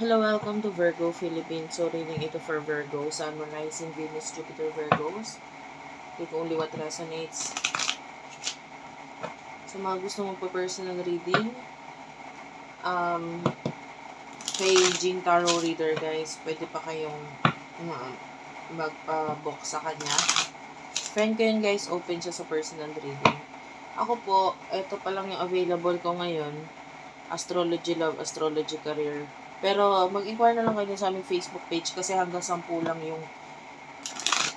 Hello, welcome to Virgo Philippines. So, reading ito for Virgo, Sun, Moon, Rising, Venus, Jupiter, Virgos. Take only what resonates. So, mga gusto mo po personal reading, um, kay Jean Tarot Reader, guys, pwede pa kayong magpa-book sa kanya. Friend ko yun, guys, open siya sa personal reading. Ako po, ito pa lang yung available ko ngayon. Astrology Love, Astrology Career. Pero, mag-inquire na lang kayo sa aming Facebook page kasi hanggang 10 lang yung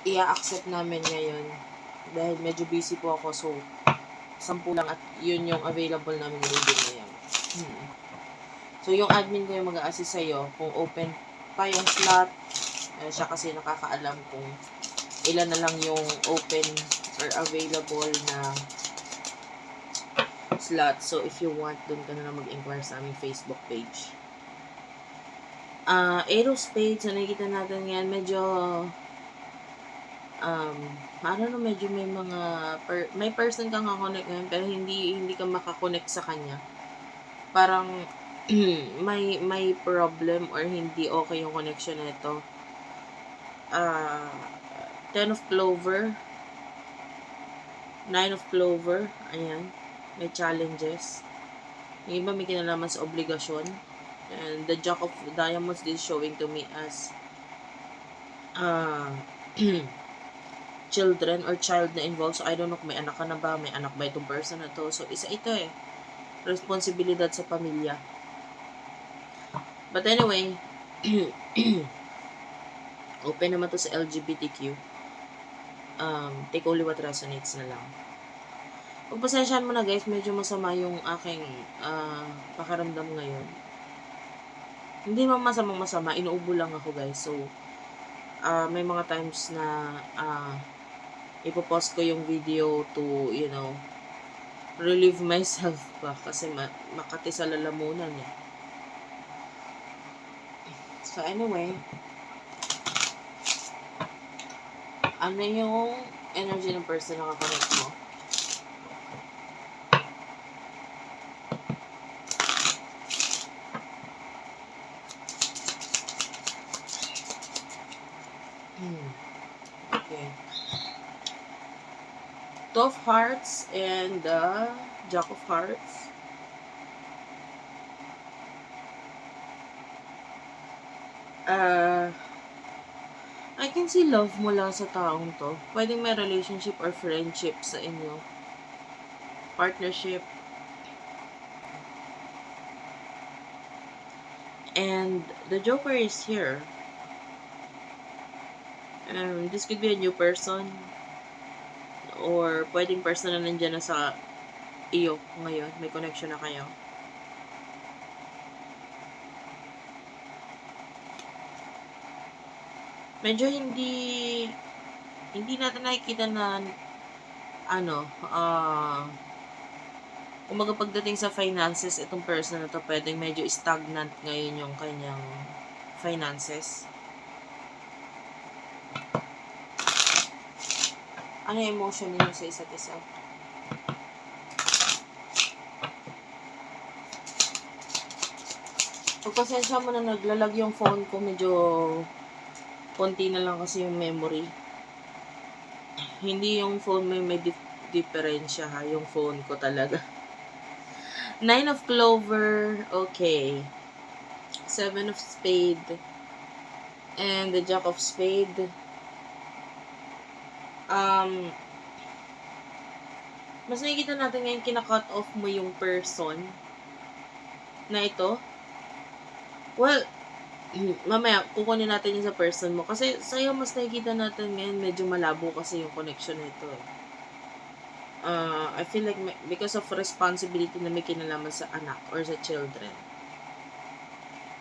i-accept namin ngayon. Dahil medyo busy po ako, so 10 lang at yun yung available namin reading ngayon. So, yung admin ko yung mag-a-assist sa'yo kung open pa yung slot. Siya kasi nakakaalam kung ilan na lang yung open or available na slot. So, if you want, dun ka na lang mag-inquire sa aming Facebook page. Aerospace, na nakikita natin yan, medyo medyo may mga may person kang kakonect ngayon pero hindi ka makakonect sa kanya. Parang may problem or hindi okay yung connection nito. 10 of clover, 9 of clover, ayan, may challenges. Yung iba may kinalaman sa obligasyon. And the Jack of Diamonds is showing to me as children or child na involved. So, I don't know kung may anak ka na ba, may anak ba itong person na to. So, isa ito responsibilidad sa pamilya. But anyway, open naman to sa LGBTQ. Take only what resonates na lang. Pagpasensyahan mo na guys, medyo masama yung aking pakaramdam ngayon. Hindi man masama, inuubo lang ako guys. So, may mga times na ipopost ko yung video to, relieve myself pa kasi makati sa lalamunan eh. So anyway, ano yung energy ng person na kakonect mo? Okay. Two of Hearts and the Jack of Hearts. I can see love mula sa taong to. Pwedeng may relationship or friendship sa inyo. Partnership. And the Joker is here. This could be a new person. Or pwedeng person na nandyan na sa iyo ngayon. May connection na kayo. Medyo hindi natin nakikita na umaga pagdating sa finances, itong person na to pwedeng medyo stagnant ngayon yung kanyang finances. Ano yung emotion niyo sa isa't isa? Pagpasensya mo na naglalag yung phone ko, medyo konti na lang kasi yung memory. Hindi yung phone may diferensya ha, yung phone ko talaga. 9 of clover, okay. 7 of spade. And the Jack of spade. Mas nakikita natin ngayon kina-cut off mo yung person na ito. Well, mamaya kukunin natin yung sa person mo kasi sa'yo mas nakikita natin ngayon medyo malabo kasi yung connection nito. I feel like because of responsibility na may kinalaman sa anak or sa children.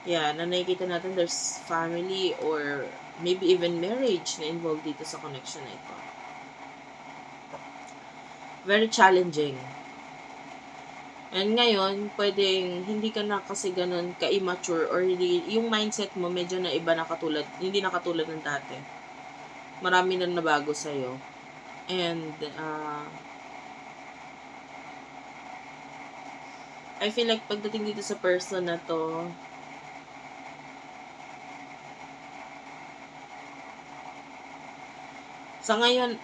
Yeah, na nakikita natin there's family or maybe even marriage na involved dito sa connection na ito. Very challenging. And ngayon, pwedeng hindi ka na kasi ganun ka-immature or hindi, yung mindset mo medyo na iba na katulad, hindi na katulad ng dati. Marami na nabago sa'yo. And, I feel like pagdating dito sa person na to, Sa ngayon,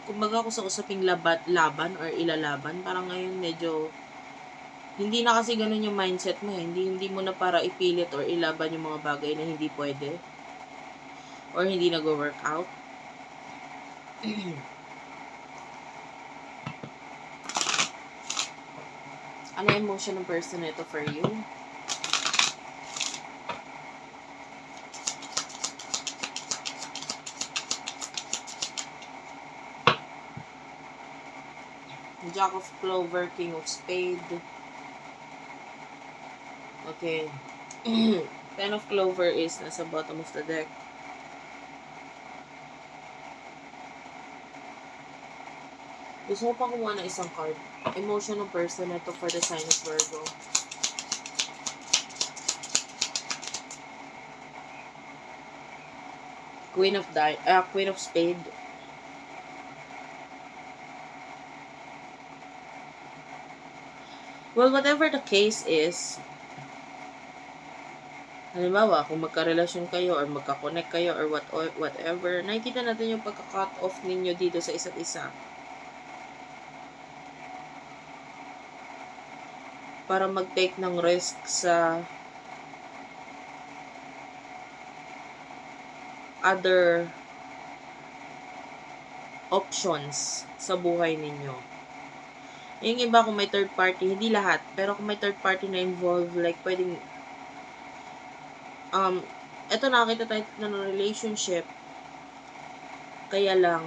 kumbaga ako sa usaping laban or ilalaban, parang ngayon medyo hindi na kasi ganun yung mindset mo eh. Hindi mo na para ipilit or ilaban yung mga bagay na hindi pwede or hindi nag-work out. Ano emotion ng person na ito for you? Jack of Clover, King of Spade. Okay. Ten of Clover is nasa bottom of the deck. Gusto ko pa kumuha ng isang card. Emotion ng person na ito for the sign of Virgo. Queen of Spade. Well, whatever the case is, halimbawa, kung magka-relasyon kayo or magka-connect kayo or whatever, nakikita natin yung pagka-cut off ninyo dito sa isa't isa. Para mag-take ng risk sa other options sa buhay ninyo. Yung iba kung may third party, hindi lahat, pero kung may third party na involved, like pwedeng eto nakakita tayo ng relationship, kaya lang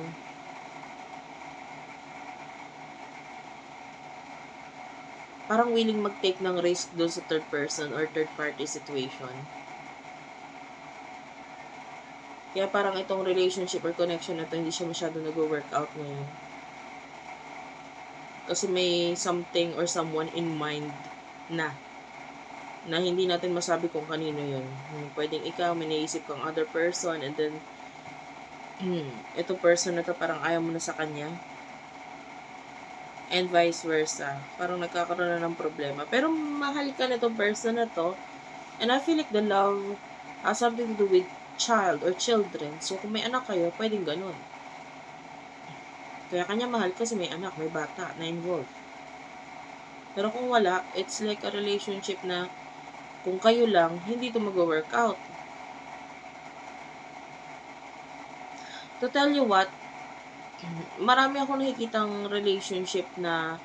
parang willing mag-take ng risk doon sa third person or third party situation. Kaya parang itong relationship or connection na to, hindi siya masyado nag-work out ngayon. Kasi may something or someone in mind na hindi natin masabi kung kanino yun. Pwedeng ikaw, may naisip kang other person, and then, itong person na to parang ayaw mo na sa kanya. And vice versa. Parang nagkakaroon na ng problema. Pero mahal ka na itong person na to, and I feel like the love has something to do with child or children. So, kung may anak kayo, pwedeng ganun. Kaya kanya mahal kasi may anak, may bata na involved. Pero kung wala, it's like a relationship na kung kayo lang, hindi ito mag-work out. To tell you what, marami ako nakikitang relationship na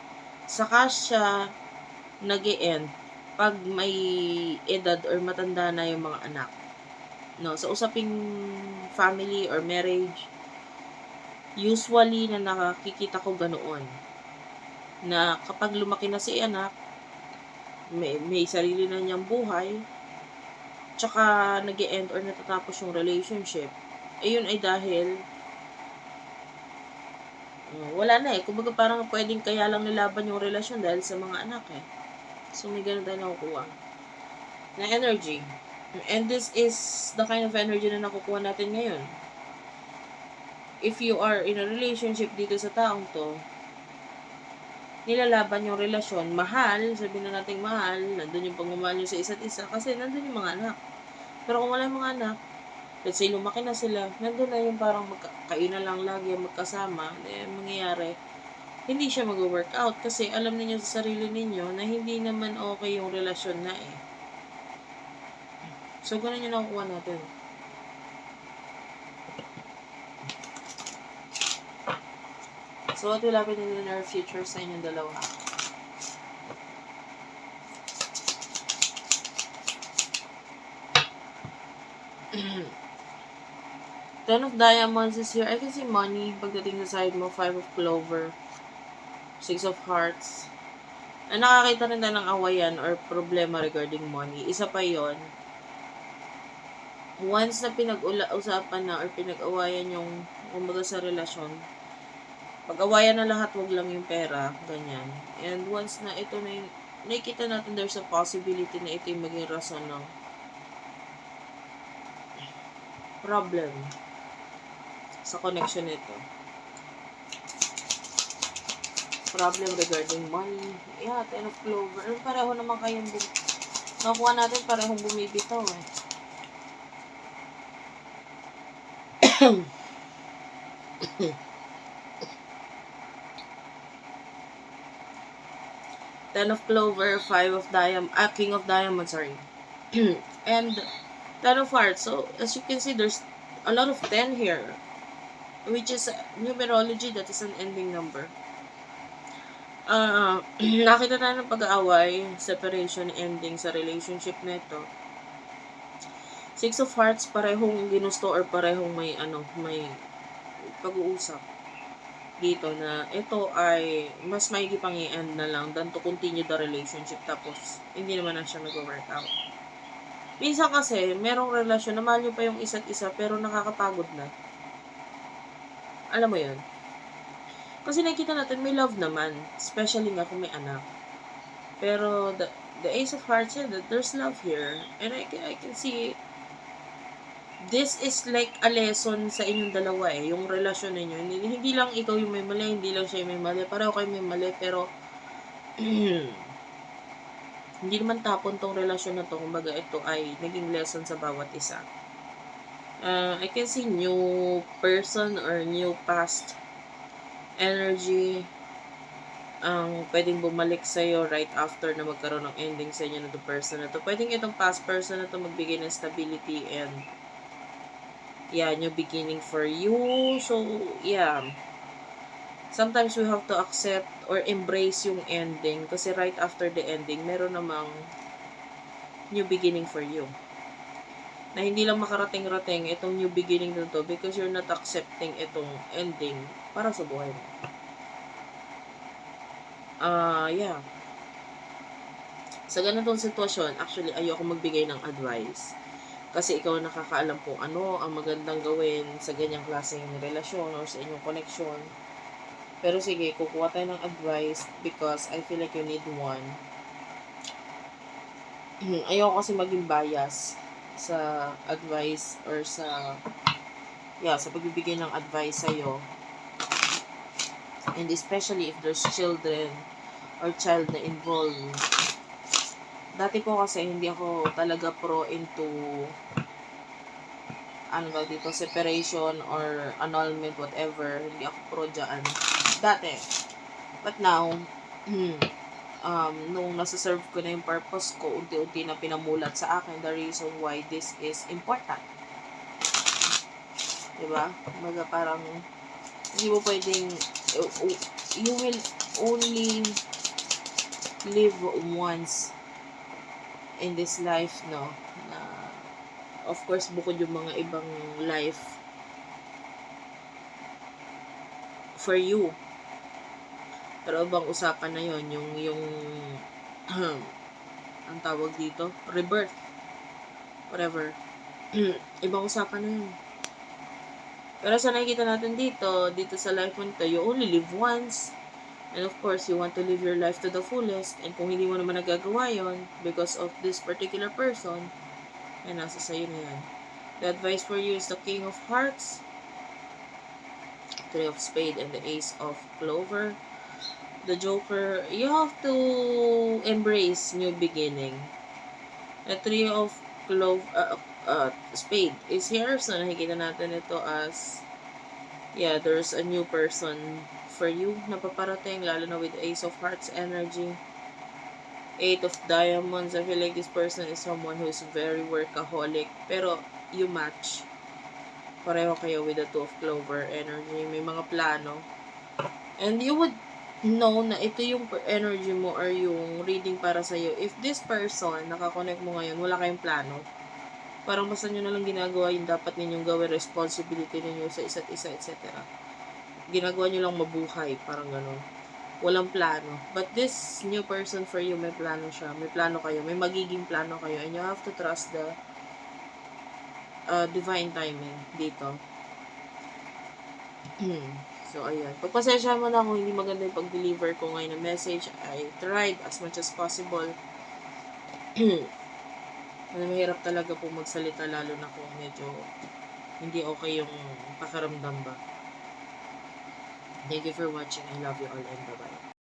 saka siya nag-e-end pag may edad or matanda na yung mga anak. No, sa usaping family or marriage, usually na nakikita ko ganoon. Na kapag lumaki na si anak, may sarili na niyang buhay, tsaka nag-e-end or natatapos yung relationship, yun ay dahil wala na eh. Kumbaga parang pwedeng kaya lang nilaban yung relasyon dahil sa mga anak eh. So may ganun tayo nakukuha na energy. And this is the kind of energy na nakukuha natin ngayon. If you are in a relationship dito sa taong to, nilalaban yung relasyon, mahal, sabihin na natin mahal, nandun yung pagmamahal nyo sa isa't isa, kasi nandun yung mga anak. Pero kung wala yung mga anak, let's say lumaki na sila, nandun na yung parang kayo na lang lagi magkasama, mangyayari, hindi siya mag-work out kasi alam niyo sa sarili ninyo na hindi naman okay yung relasyon na eh. So, ganun yung nakukuha natin. So, what will happen in the near future sa inyong dalawa? Ten of Diamonds is here. I can see money. Pagdating sa side mo, Five of Clover. Six of Hearts. Nakakita rin tayo ng awayan or problema regarding money. Isa pa yon. Once na pinag-usapan na or pinag-awayan yung kumbaga sa relasyon, pag-awayan na lahat, wag lang yung pera, ganyan. And once na ito na yung, nakikita natin there's a possibility na ito yung maging rason ng problem sa connection nito. Problem regarding money. Yeah, Ten of Clover. Pareho naman kayong nakuha natin, parehong bumibitaw eh. Ten of Clover, King of Diamond, sorry. And Ten of Hearts. So, as you can see, there's a lot of 10 here. Which is numerology, that is an ending number. Nakita tayo ng pag-aaway, separation, ending sa relationship nito. Six of Hearts, parehong ginusto or parehong may pag-uusap dito na ito ay mas maigi pang i-end na lang than to continue the relationship tapos hindi naman na siya nag-work out. Minsan kasi, merong relasyon na mahal nyo pa yung isa't isa pero nakakapagod na. Alam mo yun? Kasi nakikita natin may love naman, especially nga kung may anak. Pero the Ace of Hearts, yeah, there's love here. And I can see this is like a lesson sa inyong dalawa yung relasyon ninyo. Hindi lang ikaw yung may mali, hindi lang siya yung may mali. Pareho kayo may mali, pero hindi naman tapon tong relasyon na to. Kumbaga, ito ay naging lesson sa bawat isa. I can see new person or new past energy ang pwedeng bumalik sa'yo right after na magkaroon ng ending sa inyo na to person na to. Pwedeng itong past person na to magbigay ng stability and new beginning for you. So, sometimes we have to accept or embrace yung ending kasi right after the ending, meron namang new beginning for you. Na hindi lang makarating-rating itong new beginning na to because you're not accepting itong ending para sa buhay mo. Sa ganitong sitwasyon, actually, ayoko magbigay ng advice. Kasi ikaw nakakaalam kung ano ang magandang gawin sa ganyang klaseng relasyon or sa inyong connection. Pero sige, kukuha tayo ng advice because I feel like you need one. Ayoko kasi maging bias sa advice or sa pagbibigay ng advice sa'yo. And especially if there's children or child na involved. Dati po kasi hindi ako talaga pro into separation or annulment, whatever. Hindi ako pro dyan. Dati. But now, nung nasa-serve ko na yung purpose ko, unti-unti na pinamulat sa akin the reason why this is important. Diba? Maga parang, hindi mo pwedeng, you will only live once in this life, no? Na, of course, bukod yung mga ibang life for you. Pero ibang usapan na yon yung ang tawag dito, rebirth. Whatever. Ibang usapan na yun. Pero sa nakikita natin dito sa life mo nito, you only live once. And of course, you want to live your life to the fullest. And kung hindi mo naman nagagawa yon because of this particular person, nasa sa'yo na yan. The advice for you is the King of Hearts, Three of Spades, and the Ace of Clover. The Joker, you have to embrace new beginning. The Three of Spade is here. So, nakikita natin ito as, there's a new person for you na paparating, lalo na with Ace of Hearts energy. Eight of Diamonds, I feel like this person is someone who is very workaholic, pero you match. Pareho kayo with the Two of Clover energy. May mga plano. And you would know na ito yung energy mo or yung reading para sa'yo. If this person, nakakonect mo ngayon, wala kayong plano, parang basta nyo na lang ginagawa yung dapat ninyong gawin, responsibility ninyo sa isa't isa, etc. Ginagawa nyo lang mabuhay, parang gano'n. Walang plano. But this new person for you, may plano siya. May plano kayo. May magiging plano kayo. And you have to trust the divine timing dito. So, ayan. Pagpasensya mo na kung hindi maganda yung pag-deliver ko ngayon ng message. I tried as much as possible. Mahirap talaga po magsalita, lalo na kung medyo hindi okay yung pakaramdam ba. Thank you for watching. I love you all and bye-bye.